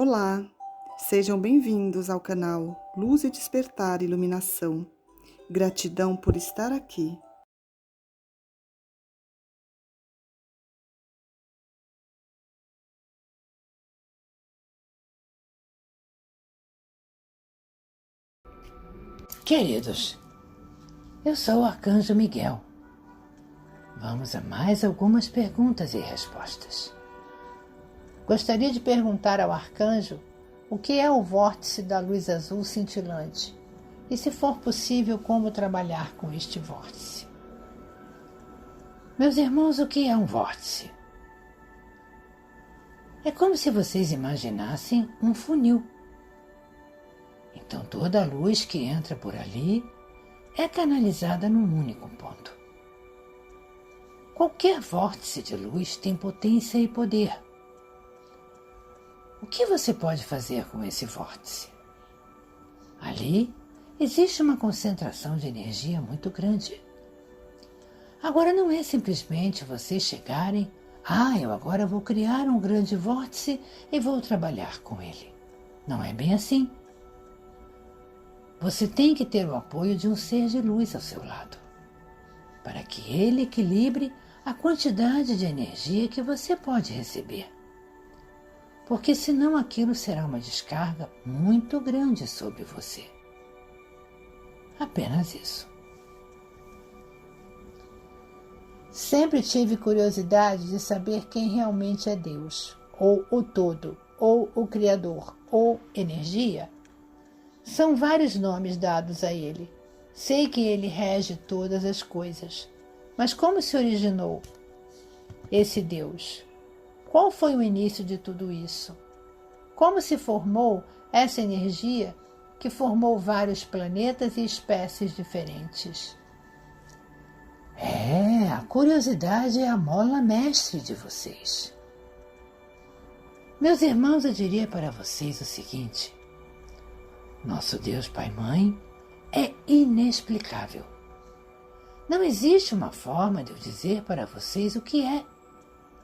Olá, sejam bem-vindos ao canal Luz e Despertar Iluminação. Gratidão por estar aqui. Queridos, eu sou o Arcanjo Miguel. Vamos a mais algumas perguntas e respostas. Gostaria de perguntar ao Arcanjo o que é o vórtice da luz azul cintilante e, se for possível, como trabalhar com este vórtice. Meus irmãos, o que é um vórtice? É como se vocês imaginassem um funil. Então toda a luz que entra por ali é canalizada num único ponto. Qualquer vórtice de luz tem potência e poder. O que você pode fazer com esse vórtice? Ali existe uma concentração de energia muito grande. Agora não é simplesmente vocês chegarem, eu agora vou criar um grande vórtice e vou trabalhar com ele. Não é bem assim. Você tem que ter o apoio de um ser de luz ao seu lado, para que ele equilibre a quantidade de energia que você pode receber. Porque senão aquilo será uma descarga muito grande sobre você. Apenas isso. Sempre tive curiosidade de saber quem realmente é Deus, ou o Todo, ou o Criador, ou energia. São vários nomes dados a ele. Sei que ele rege todas as coisas. Mas como se originou esse Deus? Qual foi o início de tudo isso? Como se formou essa energia que formou vários planetas e espécies diferentes? A curiosidade é a mola mestre de vocês. Meus irmãos, eu diria para vocês o seguinte: nosso Deus Pai-Mãe é inexplicável. Não existe uma forma de eu dizer para vocês o que é,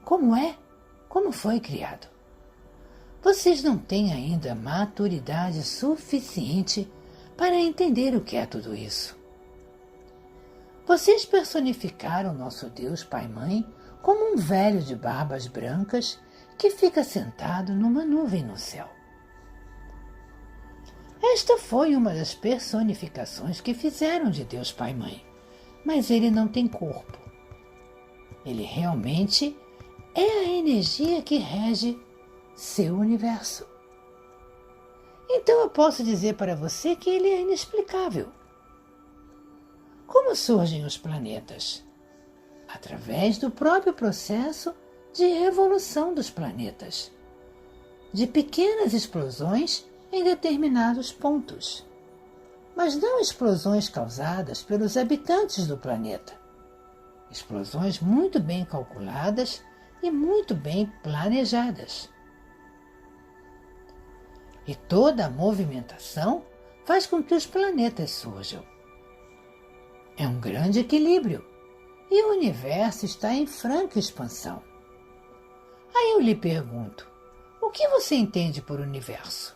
como foi criado. Vocês não têm ainda maturidade suficiente para entender o que é tudo isso. Vocês personificaram nosso Deus Pai-Mãe como um velho de barbas brancas que fica sentado numa nuvem no céu. Esta foi uma das personificações que fizeram de Deus Pai-Mãe, mas ele não tem corpo. Ele realmente é a energia que rege seu universo. Então eu posso dizer para você que ele é inexplicável. Como surgem os planetas? Através do próprio processo de revolução dos planetas, de pequenas explosões em determinados pontos, mas não explosões causadas pelos habitantes do planeta. Explosões muito bem calculadas e muito bem planejadas. E toda a movimentação faz com que os planetas surjam. É um grande equilíbrio e o universo está em franca expansão. Aí eu lhe pergunto, o que você entende por universo?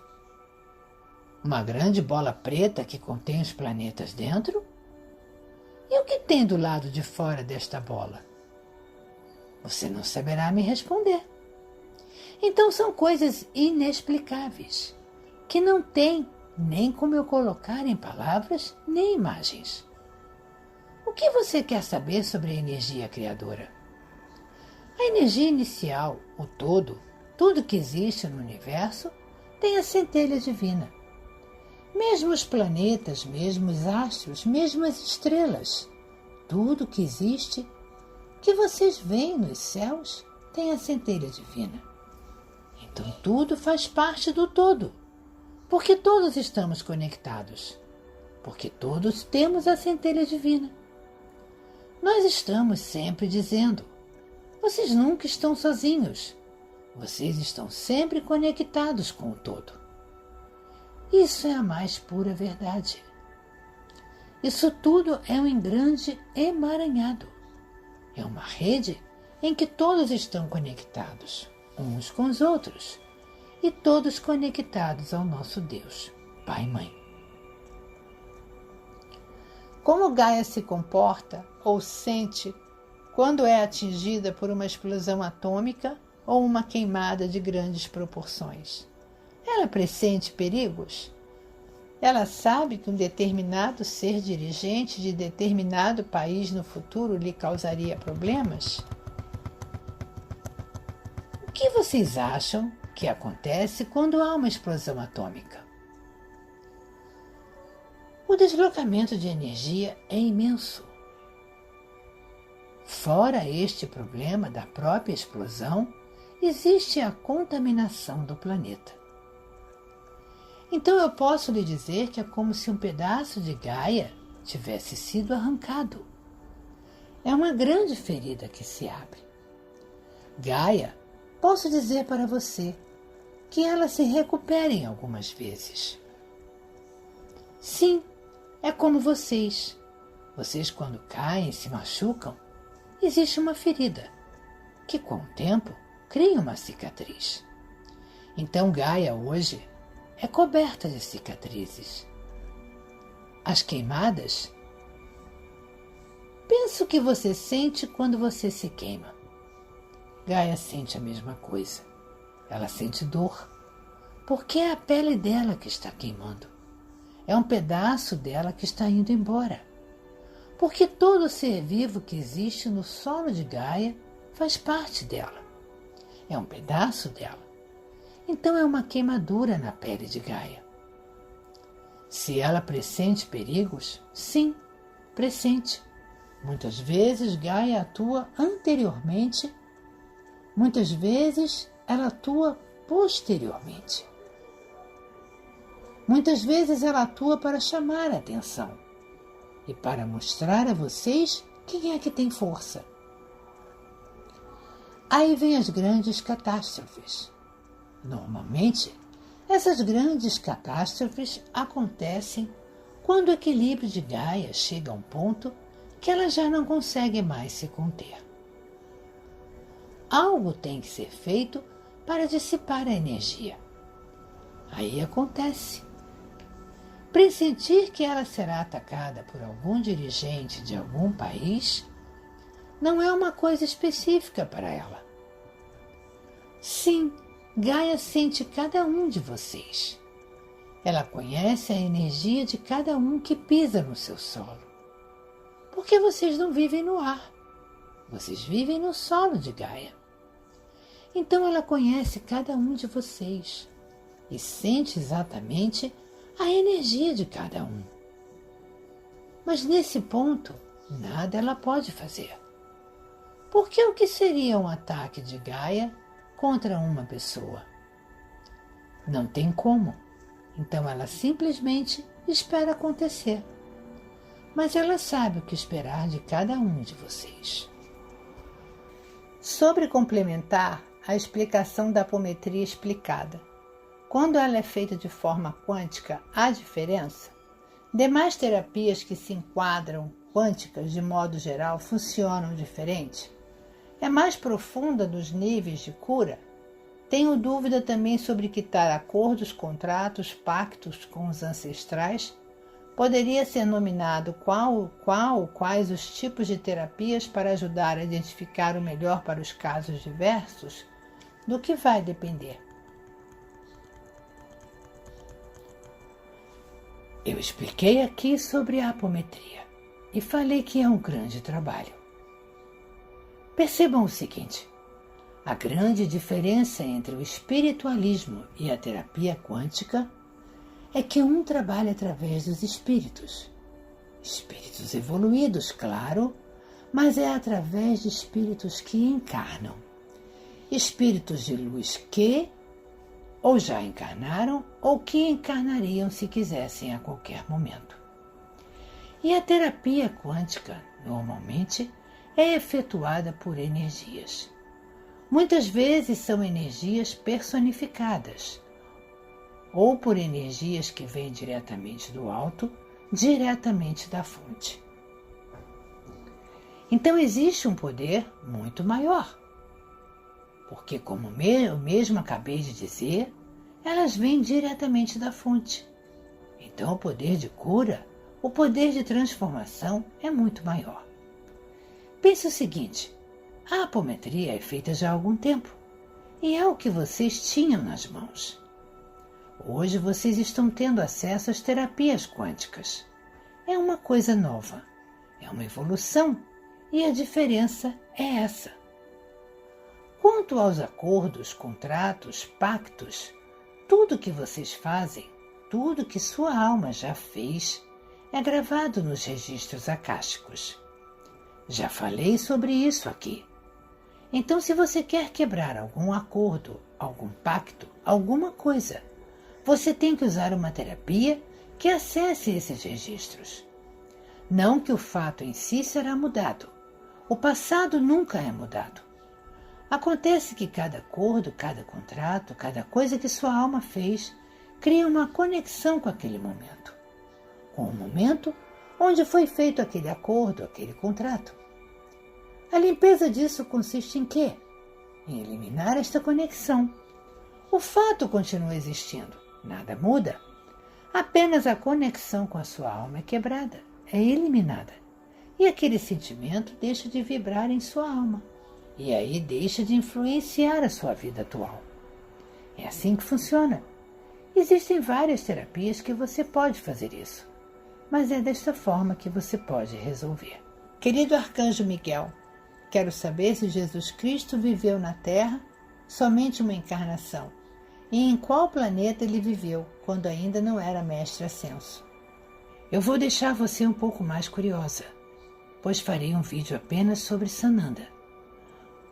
Uma grande bola preta que contém os planetas dentro? E o que tem do lado de fora desta bola? Você não saberá me responder. Então são coisas inexplicáveis, que não tem nem como eu colocar em palavras nem imagens. O que você quer saber sobre a energia criadora? A energia inicial, o todo, tudo que existe no universo, tem a centelha divina. Mesmo os planetas, mesmo os astros, mesmo as estrelas, tudo que existe, que vocês veem nos céus, tem a centelha divina. Então tudo faz parte do todo, porque todos estamos conectados, porque todos temos a centelha divina. Nós estamos sempre dizendo, vocês nunca estão sozinhos, vocês estão sempre conectados com o todo. Isso é a mais pura verdade. Isso tudo é um grande emaranhado. É uma rede em que todos estão conectados, uns com os outros, e todos conectados ao nosso Deus, Pai e Mãe. Como Gaia se comporta ou sente quando é atingida por uma explosão atômica ou uma queimada de grandes proporções? Ela pressente perigos? Ela sabe que um determinado ser dirigente de determinado país no futuro lhe causaria problemas? O que vocês acham que acontece quando há uma explosão atômica? O deslocamento de energia é imenso. Fora este problema da própria explosão, existe a contaminação do planeta. Então eu posso lhe dizer que é como se um pedaço de Gaia tivesse sido arrancado. É uma grande ferida que se abre. Gaia, posso dizer para você que ela se recupera em algumas vezes. Sim, é como vocês. Vocês quando caem e se machucam, existe uma ferida, que com o tempo cria uma cicatriz. Então Gaia hoje é coberta de cicatrizes. As queimadas, penso que você sente quando você se queima. Gaia sente a mesma coisa. Ela sente dor, porque é a pele dela que está queimando. É um pedaço dela que está indo embora. Porque todo ser vivo que existe no solo de Gaia faz parte dela. É um pedaço dela. Então é uma queimadura na pele de Gaia. Se ela pressente perigos, sim, pressente. Muitas vezes Gaia atua anteriormente, muitas vezes ela atua posteriormente. Muitas vezes ela atua para chamar a atenção e para mostrar a vocês quem é que tem força. Aí vem as grandes catástrofes. Normalmente, essas grandes catástrofes acontecem quando o equilíbrio de Gaia chega a um ponto que ela já não consegue mais se conter. Algo tem que ser feito para dissipar a energia. Aí acontece. Pressentir que ela será atacada por algum dirigente de algum país não é uma coisa específica para ela. Sim, Gaia sente cada um de vocês. Ela conhece a energia de cada um que pisa no seu solo. Porque vocês não vivem no ar. Vocês vivem no solo de Gaia. Então ela conhece cada um de vocês e sente exatamente a energia de cada um. Mas nesse ponto, nada ela pode fazer. Porque o que seria um ataque de Gaia contra uma pessoa? Não tem como. Então ela simplesmente espera acontecer. Mas ela sabe o que esperar de cada um de vocês. Sobre complementar a explicação da apometria explicada. Quando ela é feita de forma quântica, há diferença? Demais terapias que se enquadram quânticas de modo geral funcionam diferente? É mais profunda nos níveis de cura? Tenho dúvida também sobre quitar acordos, contratos, pactos com os ancestrais? Poderia ser nominado quais os tipos de terapias para ajudar a identificar o melhor para os casos diversos? Do que vai depender? Eu expliquei aqui sobre a apometria e falei que é um grande trabalho. Percebam o seguinte: a grande diferença entre o espiritualismo e a terapia quântica é que um trabalha através dos espíritos. Espíritos evoluídos, claro, mas é através de espíritos que encarnam. Espíritos de luz que ou já encarnaram ou que encarnariam se quisessem a qualquer momento. E a terapia quântica, normalmente, é efetuada por energias. Muitas vezes são energias personificadas, ou por energias que vêm diretamente do alto, diretamente da fonte. Então existe um poder muito maior. Porque, como eu mesmo acabei de dizer, elas vêm diretamente da fonte. Então o poder de cura, o poder de transformação é muito maior. Pense o seguinte, a apometria é feita já há algum tempo e é o que vocês tinham nas mãos. Hoje vocês estão tendo acesso às terapias quânticas. É uma coisa nova, é uma evolução e a diferença é essa. Quanto aos acordos, contratos, pactos, tudo que vocês fazem, tudo que sua alma já fez, é gravado nos registros akáshicos. Já falei sobre isso aqui. Então, se você quer quebrar algum acordo, algum pacto, alguma coisa, você tem que usar uma terapia que acesse esses registros. Não que o fato em si será mudado. O passado nunca é mudado. Acontece que cada acordo, cada contrato, cada coisa que sua alma fez, cria uma conexão com aquele momento. Com o momento onde foi feito aquele acordo, aquele contrato. A limpeza disso consiste em quê? Em eliminar esta conexão. O fato continua existindo, nada muda. Apenas a conexão com a sua alma é quebrada, é eliminada. E aquele sentimento deixa de vibrar em sua alma. E aí deixa de influenciar a sua vida atual. É assim que funciona. Existem várias terapias que você pode fazer isso. Mas é desta forma que você pode resolver. Querido Arcanjo Miguel, quero saber se Jesus Cristo viveu na Terra somente uma encarnação e em qual planeta ele viveu quando ainda não era mestre ascenso. Eu vou deixar você um pouco mais curiosa, pois farei um vídeo apenas sobre Sananda.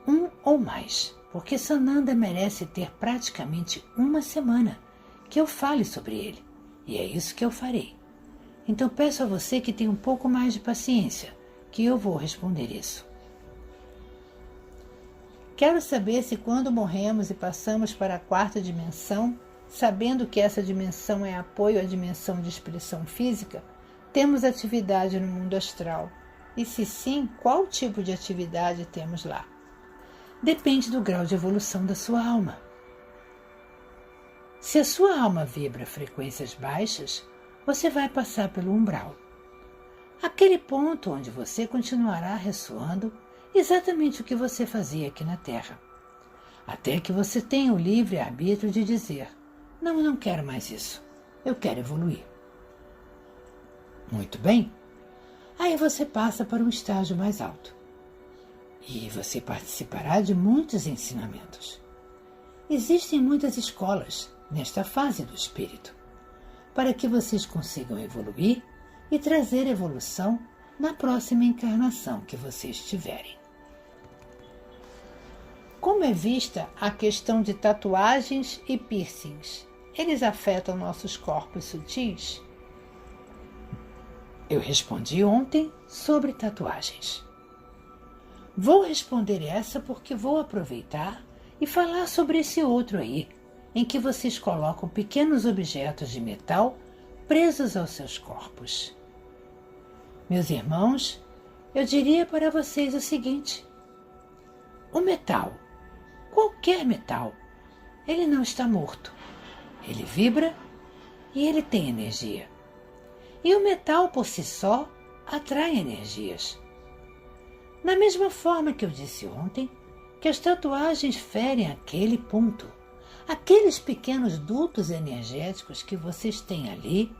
Um ou mais, porque Sananda merece ter praticamente uma semana que eu fale sobre ele, e é isso que eu farei. Então peço a você que tenha um pouco mais de paciência, que eu vou responder isso. Quero saber se quando morremos e passamos para a quarta dimensão, sabendo que essa dimensão é apoio à dimensão de expressão física, temos atividade no mundo astral. E se sim, qual tipo de atividade temos lá? Depende do grau de evolução da sua alma. Se a sua alma vibra frequências baixas, você vai passar pelo umbral. Aquele ponto onde você continuará ressoando exatamente o que você fazia aqui na Terra. Até que você tenha o livre arbítrio de dizer, não, eu não quero mais isso, eu quero evoluir. Muito bem. Aí você passa para um estágio mais alto. E você participará de muitos ensinamentos. Existem muitas escolas nesta fase do espírito, para que vocês consigam evoluir e trazer evolução na próxima encarnação que vocês tiverem. Como é vista a questão de tatuagens e piercings? Eles afetam nossos corpos sutis? Eu respondi ontem sobre tatuagens. Vou responder essa porque vou aproveitar e falar sobre esse outro aí, em que vocês colocam pequenos objetos de metal presos aos seus corpos. Meus irmãos, eu diria para vocês o seguinte: o metal, qualquer metal, ele não está morto. Ele vibra e ele tem energia. E o metal por si só atrai energias. Da mesma forma que eu disse ontem, que as tatuagens ferem aquele ponto, aqueles pequenos dutos energéticos que vocês têm ali.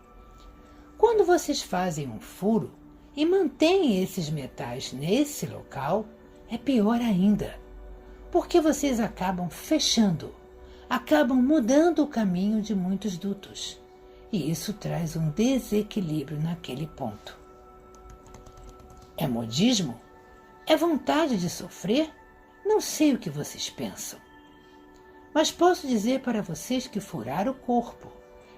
Quando vocês fazem um furo e mantêm esses metais nesse local, é pior ainda, porque vocês acabam fechando, acabam mudando o caminho de muitos dutos, e isso traz um desequilíbrio naquele ponto. É modismo? É vontade de sofrer? Não sei o que vocês pensam. Mas posso dizer para vocês que furar o corpo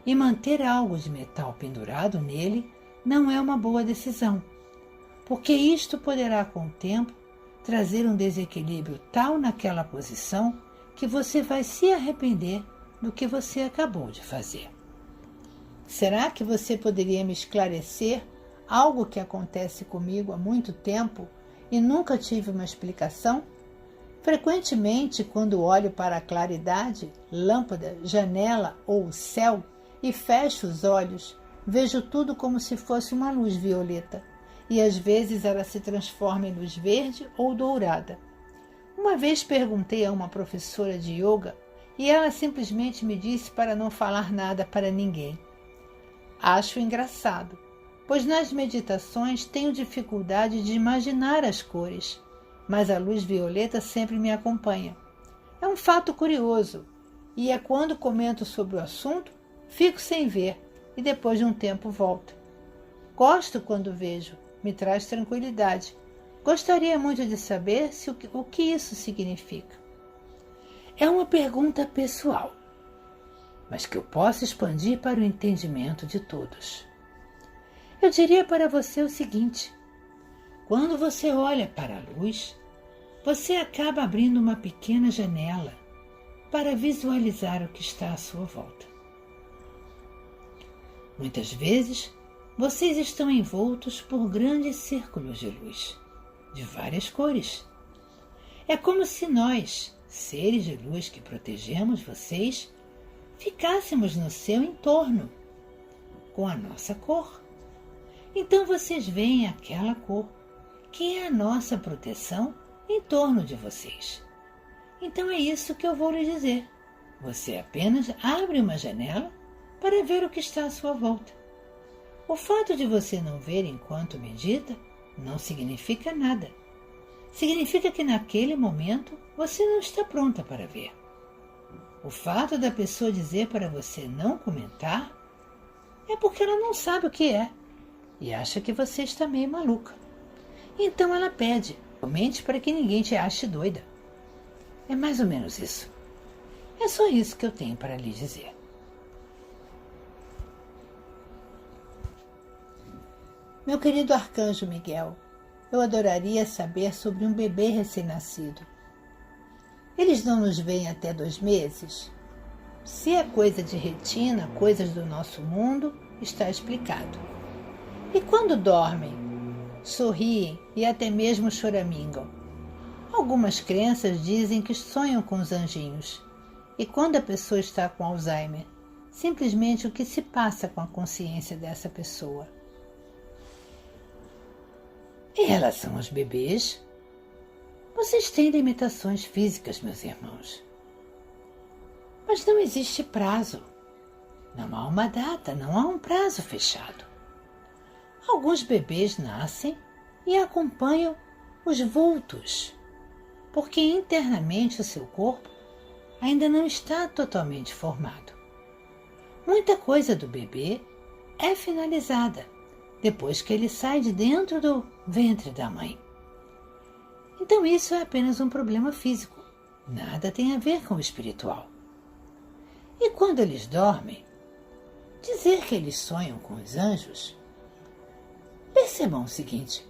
e manter algo de metal pendurado nele não é uma boa decisão, porque isto poderá, com o tempo, trazer um desequilíbrio tal naquela posição que você vai se arrepender do que você acabou de fazer. Será que você poderia me esclarecer algo que acontece comigo há muito tempo e nunca tive uma explicação? Frequentemente, quando olho para a claridade, lâmpada, janela ou céu e fecho os olhos, vejo tudo como se fosse uma luz violeta, e às vezes ela se transforma em luz verde ou dourada. Uma vez perguntei a uma professora de yoga e ela simplesmente me disse para não falar nada para ninguém. Acho engraçado, pois nas meditações tenho dificuldade de imaginar as cores, mas a luz violeta sempre me acompanha. É um fato curioso, e é quando comento sobre o assunto, fico sem ver e depois de um tempo volto. Gosto quando vejo, me traz tranquilidade. Gostaria muito de saber o que isso significa. É uma pergunta pessoal, mas que eu posso expandir para o entendimento de todos. Eu diria para você o seguinte: quando você olha para a luz, você acaba abrindo uma pequena janela para visualizar o que está à sua volta. Muitas vezes, vocês estão envoltos por grandes círculos de luz, de várias cores. É como se nós, seres de luz que protegemos vocês, ficássemos no seu entorno, com a nossa cor. Então vocês veem aquela cor, que é a nossa proteção em torno de vocês. Então é isso que eu vou lhe dizer. Você apenas abre uma janela para ver o que está à sua volta. O fato de você não ver enquanto medita não significa nada. Significa que naquele momento você não está pronta para ver. O fato da pessoa dizer para você não comentar é porque ela não sabe o que é e acha que você está meio maluca. Então ela pede, comente para que ninguém te ache doida. É mais ou menos isso. É só isso que eu tenho para lhe dizer. Meu querido Arcanjo Miguel, eu adoraria saber sobre um bebê recém-nascido. Eles não nos veem até 2 meses? Se é coisa de retina, coisas do nosso mundo, está explicado. E quando dormem, sorriem e até mesmo choramingam. Algumas crenças dizem que sonham com os anjinhos. E quando a pessoa está com Alzheimer, simplesmente o que se passa com a consciência dessa pessoa. Em relação aos bebês, vocês têm limitações físicas, meus irmãos. Mas não existe prazo. Não há uma data, não há um prazo fechado. Alguns bebês nascem e acompanham os vultos, porque internamente o seu corpo ainda não está totalmente formado. Muita coisa do bebê é finalizada depois que ele sai de dentro do ventre da mãe. Então isso é apenas um problema físico, nada tem a ver com o espiritual. E quando eles dormem, dizer que eles sonham com os anjos, percebam o seguinte: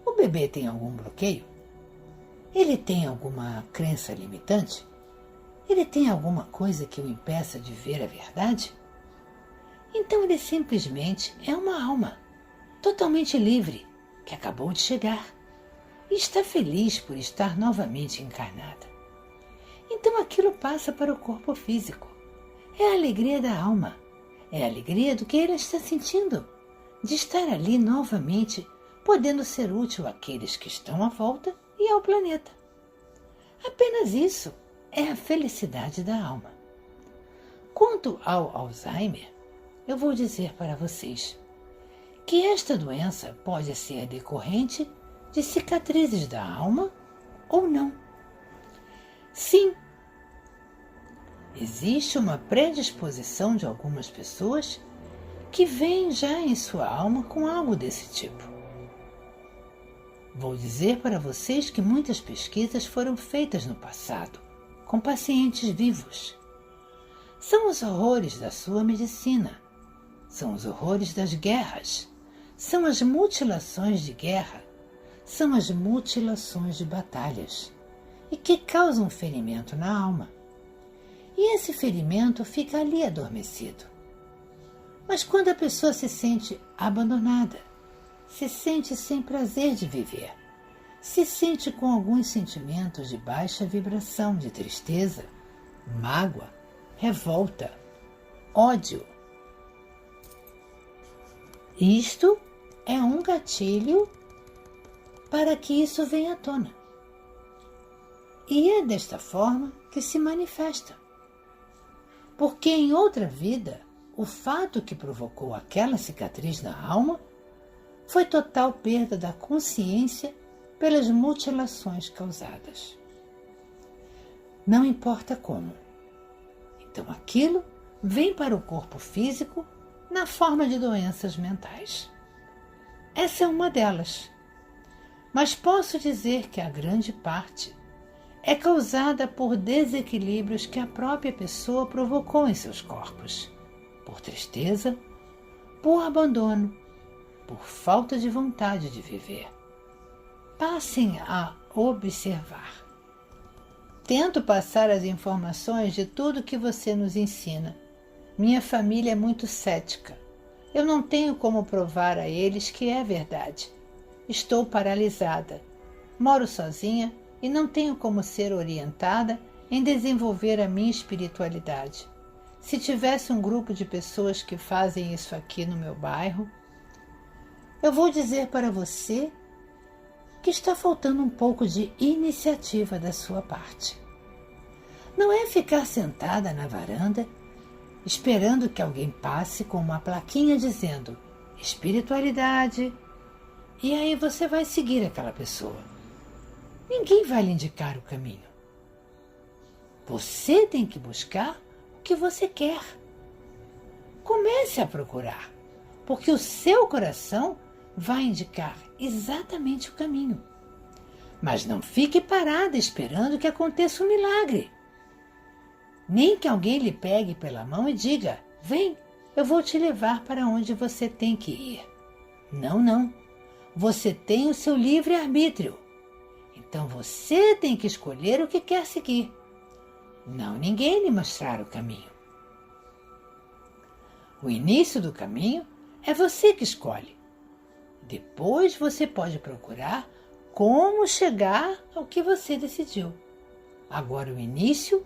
o bebê tem algum bloqueio? Ele tem alguma crença limitante? Ele tem alguma coisa que o impeça de ver a verdade? Então ele simplesmente é uma alma, totalmente livre, que acabou de chegar e está feliz por estar novamente encarnada. Então aquilo passa para o corpo físico. É a alegria da alma, é a alegria do que ele está sentindo, de estar ali novamente, podendo ser útil àqueles que estão à volta e ao planeta. Apenas isso é a felicidade da alma. Quanto ao Alzheimer, eu vou dizer para vocês que esta doença pode ser decorrente de cicatrizes da alma ou não. Sim, existe uma predisposição de algumas pessoas que vêm já em sua alma com algo desse tipo. Vou dizer para vocês que muitas pesquisas foram feitas no passado, com pacientes vivos. São os horrores da sua medicina, são os horrores das guerras, são as mutilações de guerra, são as mutilações de batalhas, e que causam ferimento na alma. E esse ferimento fica ali adormecido. Mas quando a pessoa se sente abandonada, se sente sem prazer de viver, se sente com alguns sentimentos de baixa vibração, de tristeza, mágoa, revolta, ódio. Isto é um gatilho para que isso venha à tona. E é desta forma que se manifesta. Porque em outra vida, o fato que provocou aquela cicatriz na alma foi total perda da consciência pelas mutilações causadas. Não importa como. Então aquilo vem para o corpo físico na forma de doenças mentais. Essa é uma delas. Mas posso dizer que a grande parte é causada por desequilíbrios que a própria pessoa provocou em seus corpos, por tristeza, por abandono, por falta de vontade de viver. Passem a observar. Tento passar as informações de tudo que você nos ensina. Minha família é muito cética. Eu não tenho como provar a eles que é verdade. Estou paralisada. Moro sozinha e não tenho como ser orientada em desenvolver a minha espiritualidade. Se tivesse um grupo de pessoas que fazem isso aqui no meu bairro, eu vou dizer para você que está faltando um pouco de iniciativa da sua parte. Não é ficar sentada na varanda esperando que alguém passe com uma plaquinha dizendo espiritualidade, e aí você vai seguir aquela pessoa. Ninguém vai lhe indicar o caminho. Você tem que buscar o que você quer. Comece a procurar, porque o seu coração vai indicar exatamente o caminho. Mas não fique parada esperando que aconteça um milagre. Nem que alguém lhe pegue pela mão e diga: vem, eu vou te levar para onde você tem que ir. Não, não. Você tem o seu livre-arbítrio. Então você tem que escolher o que quer seguir. Não ninguém lhe mostrar o caminho. O início do caminho é você que escolhe. Depois você pode procurar como chegar ao que você decidiu. Agora o início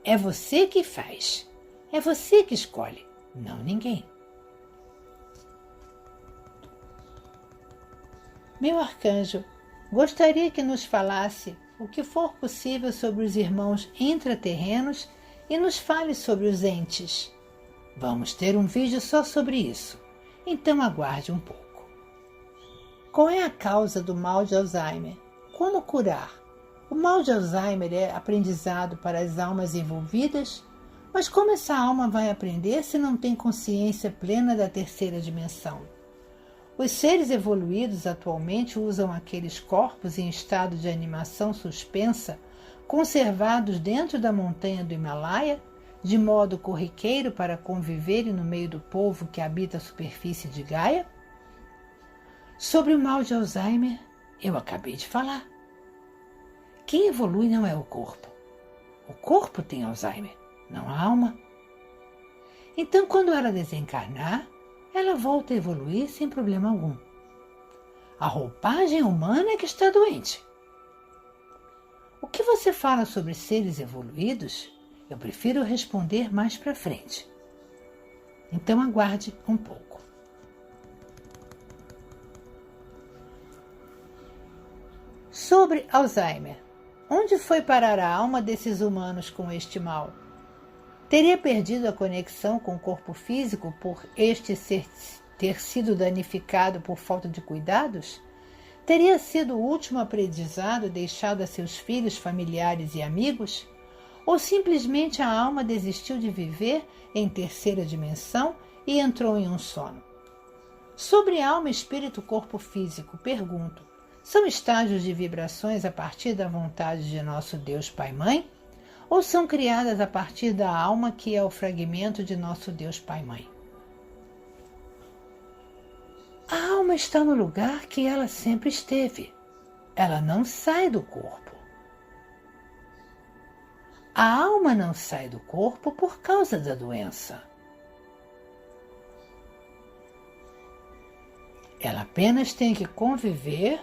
é você que faz. É você que escolhe, não ninguém. Meu arcanjo, gostaria que nos falasse o que for possível sobre os irmãos intraterrenos e nos fale sobre os entes. Vamos ter um vídeo só sobre isso, então aguarde um pouco. Qual é a causa do mal de Alzheimer? Como curar? O mal de Alzheimer é aprendizado para as almas envolvidas, mas como essa alma vai aprender se não tem consciência plena da terceira dimensão? Os seres evoluídos atualmente usam aqueles corpos em estado de animação suspensa, conservados dentro da montanha do Himalaia, de modo corriqueiro para conviverem no meio do povo que habita a superfície de Gaia? Sobre o mal de Alzheimer, eu acabei de falar. Quem evolui não é o corpo. O corpo tem Alzheimer, não a alma. Então, quando ela desencarnar, ela volta a evoluir sem problema algum. A roupagem humana é que está doente. O que você fala sobre seres evoluídos, eu prefiro responder mais para frente. Então aguarde um pouco. Sobre Alzheimer. Onde foi parar a alma desses humanos com este mal? Teria perdido a conexão com o corpo físico por este ter sido danificado por falta de cuidados? Teria sido o último aprendizado deixado a seus filhos, familiares e amigos? Ou simplesmente a alma desistiu de viver em terceira dimensão e entrou em um sono? Sobre alma, espírito, corpo físico, pergunto: são estágios de vibrações a partir da vontade de nosso Deus Pai Mãe? Ou são criadas a partir da alma que é o fragmento de nosso Deus Pai Mãe? A alma está no lugar que ela sempre esteve. Ela não sai do corpo. A alma não sai do corpo por causa da doença. Ela apenas tem que conviver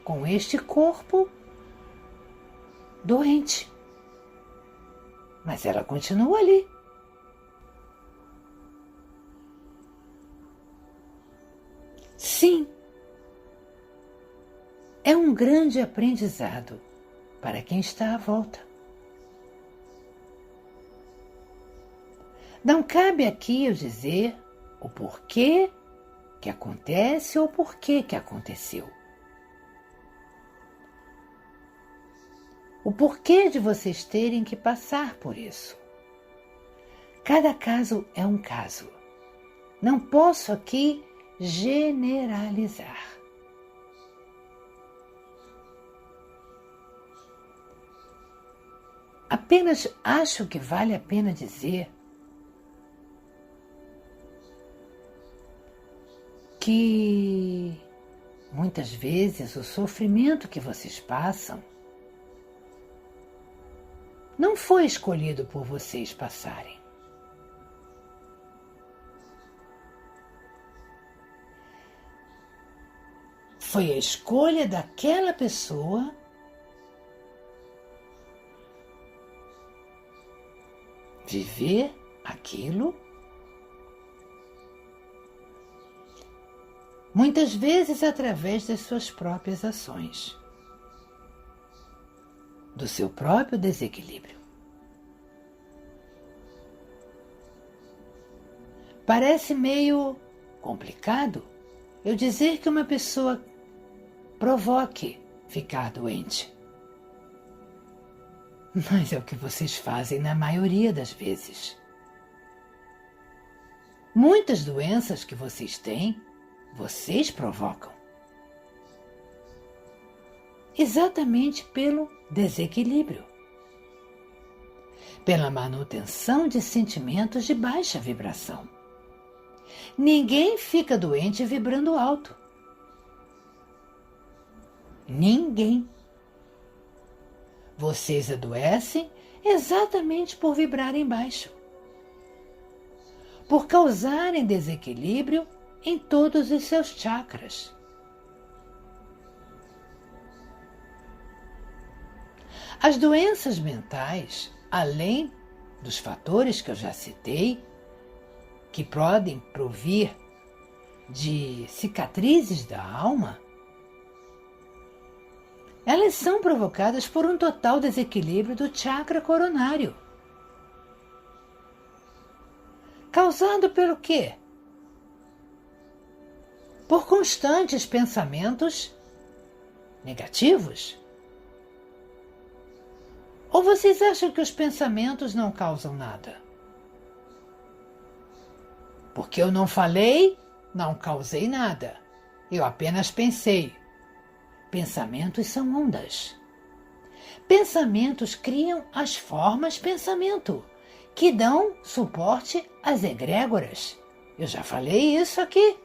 com este corpo doente. Mas ela continua ali. Sim, é um grande aprendizado para quem está à volta. Não cabe aqui eu dizer o porquê que acontece ou porquê que aconteceu. O porquê de vocês terem que passar por isso. Cada caso é um caso. Não posso aqui generalizar. Apenas acho que vale a pena dizer que muitas vezes o sofrimento que vocês passam não foi escolhido por vocês passarem. Foi a escolha daquela pessoa viver aquilo, muitas vezes através das suas próprias ações, do seu próprio desequilíbrio. Parece meio complicado eu dizer que uma pessoa provoque ficar doente. Mas é o que vocês fazem na maioria das vezes. Muitas doenças que vocês têm, vocês provocam. Exatamente pelo desequilíbrio. Pela manutenção de sentimentos de baixa vibração. Ninguém fica doente vibrando alto. Ninguém. Vocês adoecem exatamente por vibrarem baixo. Por causarem desequilíbrio em todos os seus chakras. As doenças mentais, além dos fatores que eu já citei, que podem provir de cicatrizes da alma, elas são provocadas por um total desequilíbrio do chakra coronário. Causado pelo quê? Por constantes pensamentos negativos? Ou vocês acham que os pensamentos não causam nada? Porque eu não falei, não causei nada. Eu apenas pensei. Pensamentos são ondas. Pensamentos criam as formas pensamento, que dão suporte às egrégoras. Eu já falei isso aqui.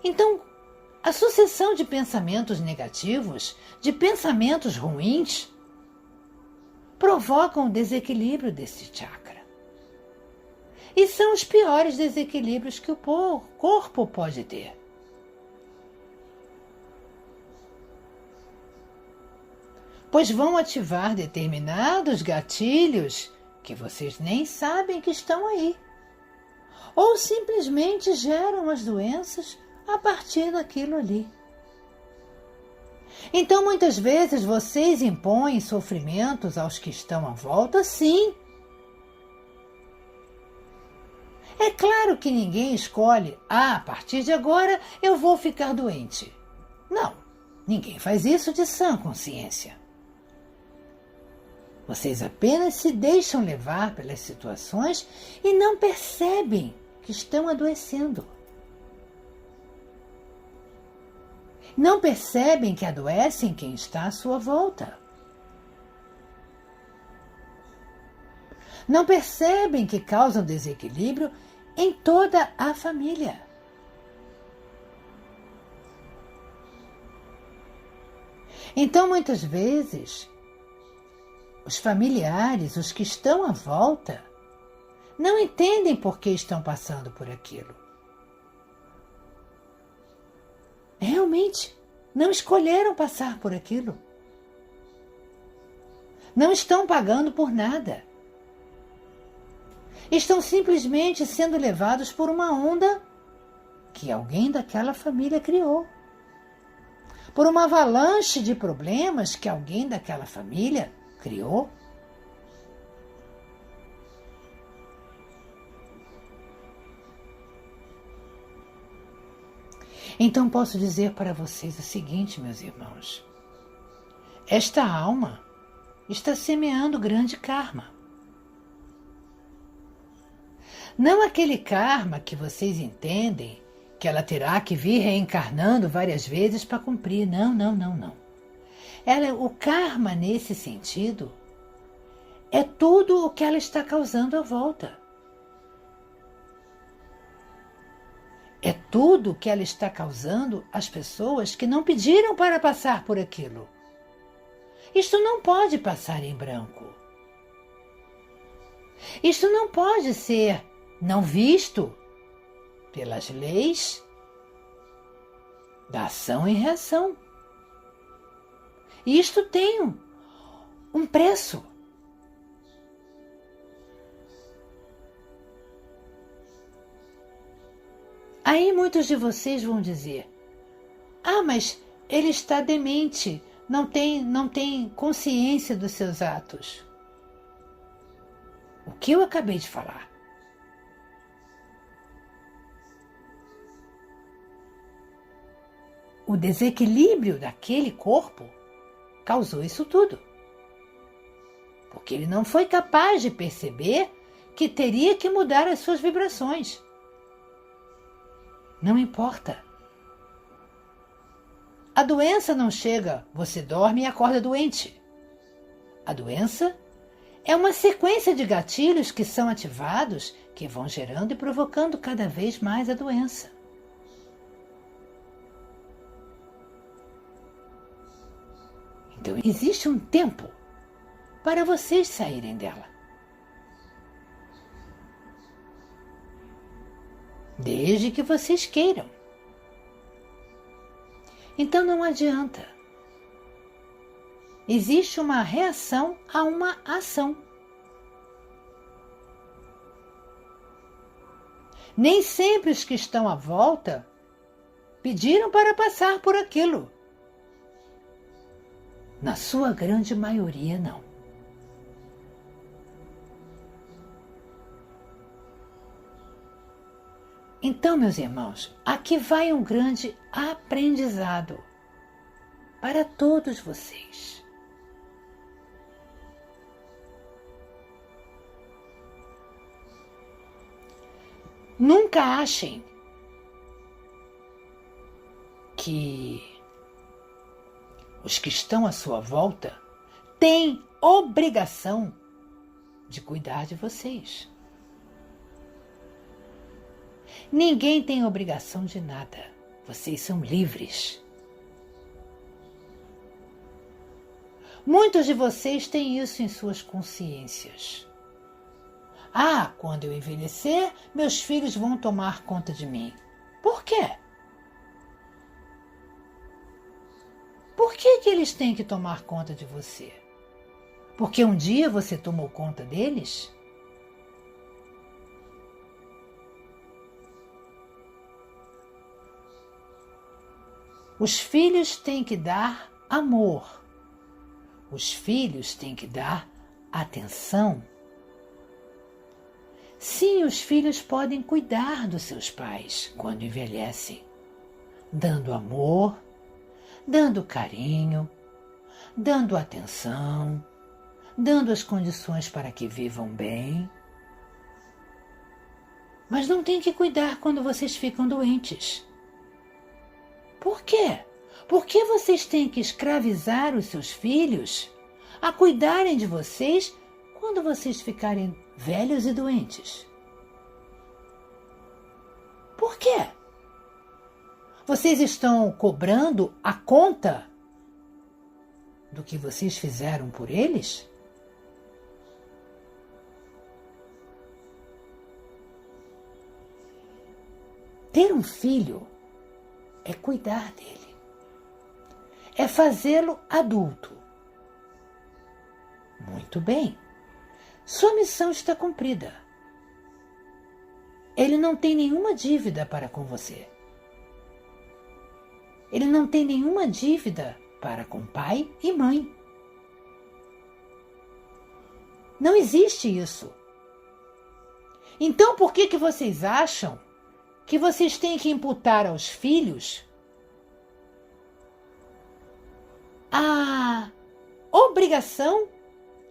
Então, a sucessão de pensamentos negativos, de pensamentos ruins, provocam o desequilíbrio desse chakra. E são os piores desequilíbrios que o corpo pode ter. Pois vão ativar determinados gatilhos que vocês nem sabem que estão aí. Ou simplesmente geram as doenças a partir daquilo ali. Então, muitas vezes, vocês impõem sofrimentos aos que estão à volta, sim. É claro que ninguém escolhe, a partir de agora eu vou ficar doente. Não, ninguém faz isso de sã consciência. Vocês apenas se deixam levar pelas situações e não percebem que estão adoecendo. Não percebem que adoecem quem está à sua volta. Não percebem que causam desequilíbrio em toda a família. Então, muitas vezes, os familiares, os que estão à volta, não entendem por que estão passando por aquilo. realmente não escolheram passar por aquilo. Não estão pagando por nada. Estão simplesmente sendo levados por uma onda que alguém daquela família criou. Por uma avalanche de problemas que alguém daquela família criou. Então posso dizer para vocês o seguinte, meus irmãos. Esta alma está semeando grande karma. Não aquele karma que vocês entendem que ela terá que vir reencarnando várias vezes para cumprir. Não, não, não, não. O karma nesse sentido é tudo o que ela está causando à volta. É tudo que ela está causando às pessoas que não pediram para passar por aquilo. Isto não pode passar em branco. Isto não pode ser não visto pelas leis da ação e reação. Isto tem um preço. Aí muitos de vocês vão dizer: ah, mas ele está demente, não tem consciência dos seus atos. O que eu acabei de falar? O desequilíbrio daquele corpo causou isso tudo. Porque ele não foi capaz de perceber que teria que mudar as suas vibrações. Não importa. A doença não chega, você dorme e acorda doente. A doença é uma sequência de gatilhos que são ativados, que vão gerando e provocando cada vez mais a doença. Então existe um tempo para vocês saírem dela. Desde que vocês queiram. Então não adianta. Existe uma reação a uma ação. Nem sempre os que estão à volta pediram para passar por aquilo. Na sua grande maioria, não. Então, meus irmãos, aqui vai um grande aprendizado para todos vocês. Nunca achem que os que estão à sua volta têm obrigação de cuidar de vocês. Ninguém tem obrigação de nada. Vocês são livres. Muitos de vocês têm isso em suas consciências. Ah, quando eu envelhecer, meus filhos vão tomar conta de mim. Por quê? Por que eles têm que tomar conta de você? Porque um dia você tomou conta deles? Os filhos têm que dar amor. Os filhos têm que dar atenção. Sim, os filhos podem cuidar dos seus pais quando envelhecem, dando amor, dando carinho, dando atenção, dando as condições para que vivam bem. Mas não tem que cuidar quando vocês ficam doentes. Por quê? Por que vocês têm que escravizar os seus filhos a cuidarem de vocês quando vocês ficarem velhos e doentes? Por quê? Vocês estão cobrando a conta do que vocês fizeram por eles? Ter um filho é cuidar dele. É fazê-lo adulto. Muito bem. Sua missão está cumprida. Ele não tem nenhuma dívida para com você. Ele não tem nenhuma dívida para com pai e mãe. Não existe isso. Então por que vocês acham que vocês têm que imputar aos filhos a obrigação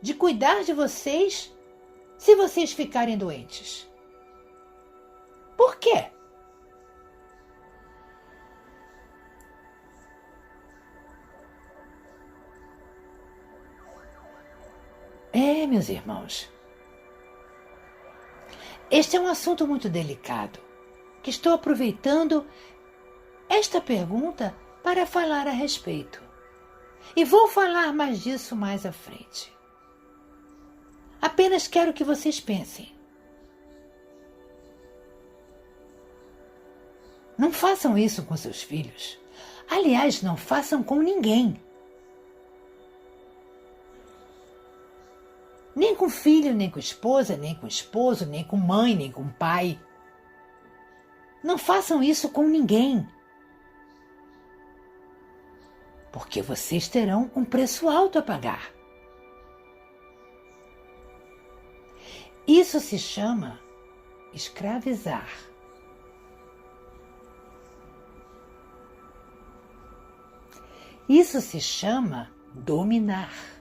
de cuidar de vocês se vocês ficarem doentes? Por quê? Meus irmãos, este é um assunto muito delicado, que estou aproveitando esta pergunta para falar a respeito. E vou falar mais disso mais à frente. Apenas quero que vocês pensem. Não façam isso com seus filhos. Aliás, não façam com ninguém. Nem com filho, nem com esposa, nem com esposo, nem com mãe, nem com pai. Não façam isso com ninguém. Porque vocês terão um preço alto a pagar. Isso se chama escravizar. Isso se chama dominar.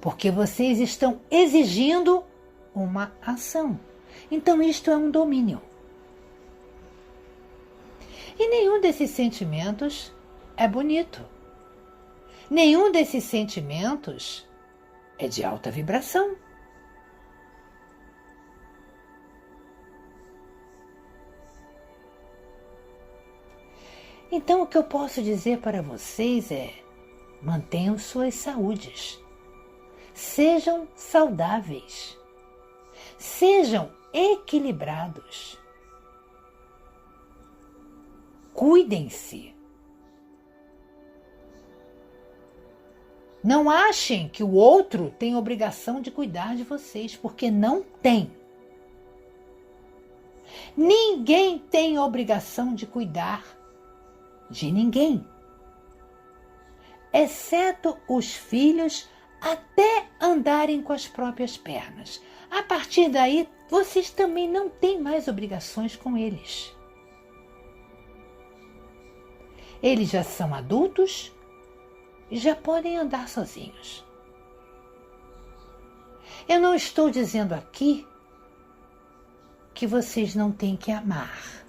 Porque vocês estão exigindo uma ação. Então isto é um domínio. E nenhum desses sentimentos é bonito. Nenhum desses sentimentos é de alta vibração. Então o que eu posso dizer para vocês é: mantenham suas saúdes. Sejam saudáveis. Sejam equilibrados. Cuidem-se. Não achem que o outro tem obrigação de cuidar de vocês, porque não tem. Ninguém tem obrigação de cuidar de ninguém, exceto os filhos até andarem com as próprias pernas. A partir daí, vocês também não têm mais obrigações com eles. Eles já são adultos e já podem andar sozinhos. Eu não estou dizendo aqui que vocês não têm que amar.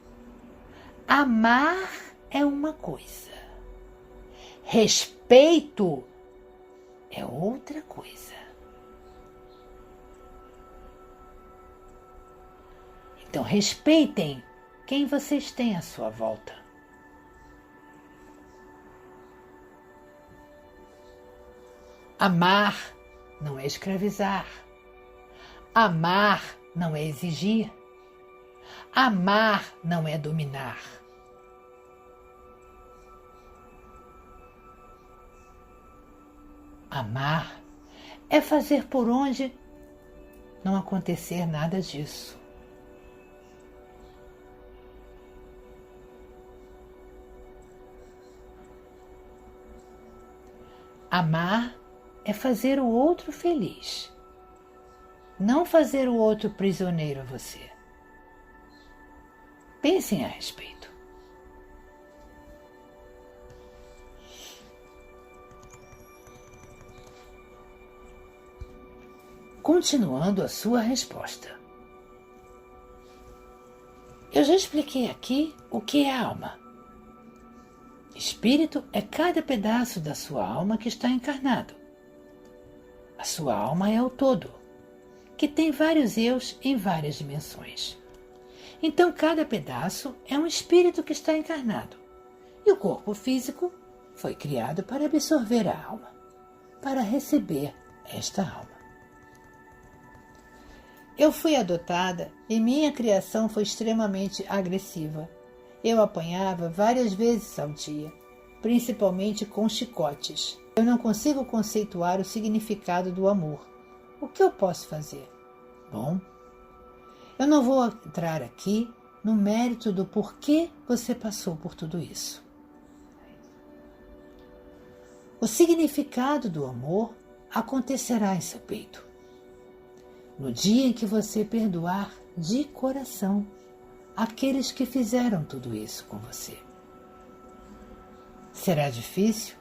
Amar é uma coisa. Respeito é outra coisa. Então, respeitem quem vocês têm à sua volta. Amar não é escravizar. Amar não é exigir. Amar não é dominar. Amar é fazer por onde não acontecer nada disso. Amar é fazer o outro feliz, não fazer o outro prisioneiro a você. Pensem a respeito. Continuando a sua resposta. Eu já expliquei aqui o que é alma. Espírito é cada pedaço da sua alma que está encarnado. A sua alma é o todo, que tem vários eus em várias dimensões. Então, cada pedaço é um espírito que está encarnado. E o corpo físico foi criado para absorver a alma, para receber esta alma. Eu fui adotada e minha criação foi extremamente agressiva. Eu apanhava várias vezes ao dia, principalmente com chicotes. Eu não consigo conceituar o significado do amor. O que eu posso fazer? Bom, eu não vou entrar aqui no mérito do porquê você passou por tudo isso. O significado do amor acontecerá em seu peito. No dia em que você perdoar de coração aqueles que fizeram tudo isso com você. Será difícil?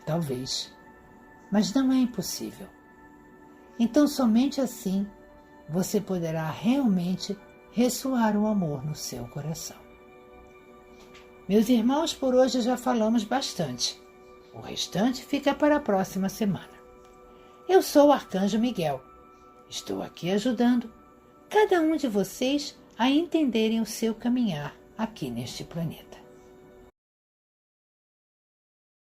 Talvez, mas não é impossível. Então somente assim você poderá realmente ressoar o amor no seu coração. Meus irmãos, por hoje já falamos bastante. O restante fica para a próxima semana. Eu sou o Arcanjo Miguel. Estou aqui ajudando cada um de vocês a entenderem o seu caminhar aqui neste planeta.